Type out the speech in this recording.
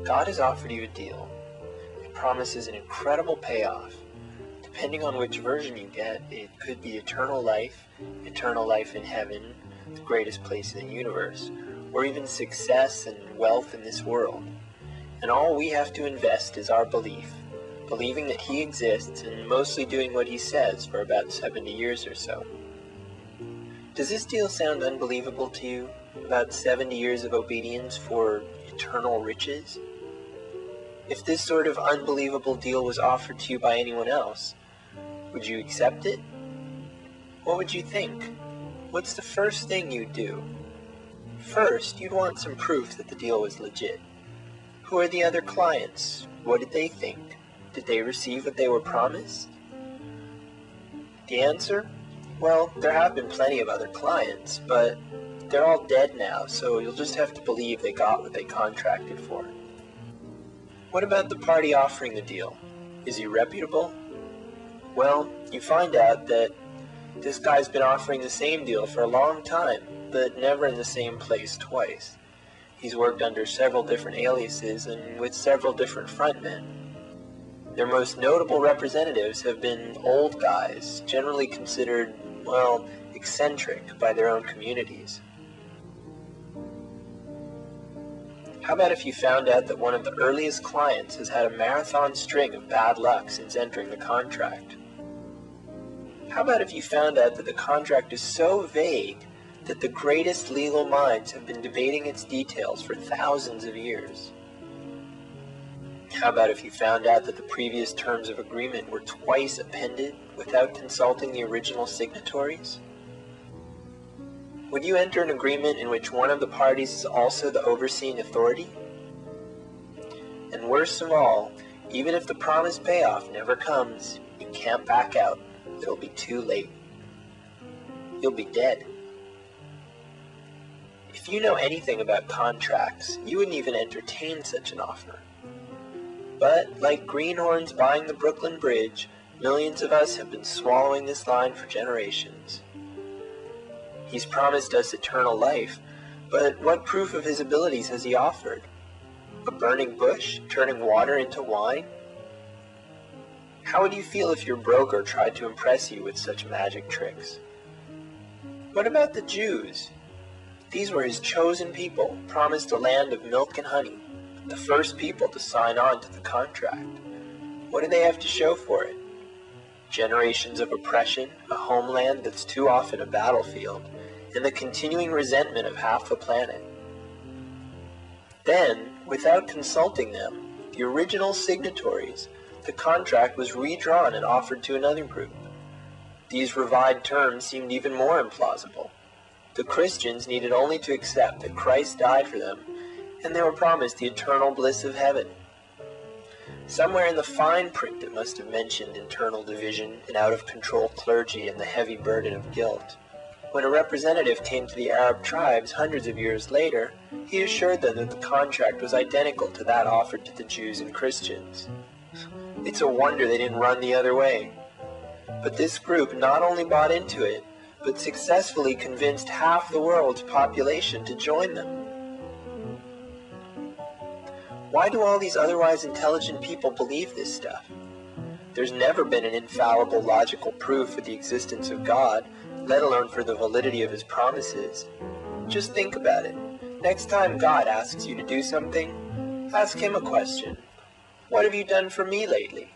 God has offered you a deal. It promises an incredible payoff. Depending on which version you get, it could be eternal life in heaven, the greatest place in the universe, or even success and wealth in this world. And all we have to invest is our belief, believing that He exists and mostly doing what He says for about 70 years or so. Does this deal sound unbelievable to you? About 70 years of obedience for eternal riches? If this sort of unbelievable deal was offered to you by anyone else, would you accept it? What would you think? What's the first thing you'd do? First, you'd want some proof that the deal was legit. Who are the other clients? What did they think? Did they receive what they were promised? The answer? Well, there have been plenty of other clients, but they're all dead now, so you'll just have to believe they got what they contracted for. What about the party offering the deal? Is he reputable? Well, you find out that this guy's been offering the same deal for a long time, but never in the same place twice. He's worked under several different aliases and with several different frontmen. Their most notable representatives have been old guys, generally considered, well, eccentric by their own communities. How about if you found out that one of the earliest clients has had a marathon string of bad luck since entering the contract? How about if you found out that the contract is so vague that the greatest legal minds have been debating its details for thousands of years? How about if you found out that the previous terms of agreement were twice appended without consulting the original signatories? Would you enter an agreement in which one of the parties is also the overseeing authority? And worst of all, even if the promised payoff never comes, you can't back out. It'll be too late. You'll be dead. If you know anything about contracts, you wouldn't even entertain such an offer. But, like greenhorns buying the Brooklyn Bridge, millions of us have been swallowing this line for generations. He's promised us eternal life, but what proof of his abilities has he offered? A burning bush, turning water into wine? How would you feel if your broker tried to impress you with such magic tricks? What about the Jews? These were his chosen people, promised a land of milk and honey, the first people to sign on to the contract. What do they have to show for it? Generations of oppression, a homeland that's too often a battlefield, and the continuing resentment of half the planet. Then, without consulting them, the original signatories, the contract was redrawn and offered to another group. These revived terms seemed even more implausible. The Christians needed only to accept that Christ died for them, and they were promised the eternal bliss of heaven. Somewhere in the fine print it must have mentioned internal division and out-of-control clergy and the heavy burden of guilt. When a representative came to the Arab tribes hundreds of years later, he assured them that the contract was identical to that offered to the Jews and Christians. It's a wonder they didn't run the other way. But this group not only bought into it, but successfully convinced half the world's population to join them. Why do all these otherwise intelligent people believe this stuff? There's never been an infallible logical proof for the existence of God, let alone for the validity of His promises. Just think about it. Next time God asks you to do something, ask Him a question. What have you done for me lately?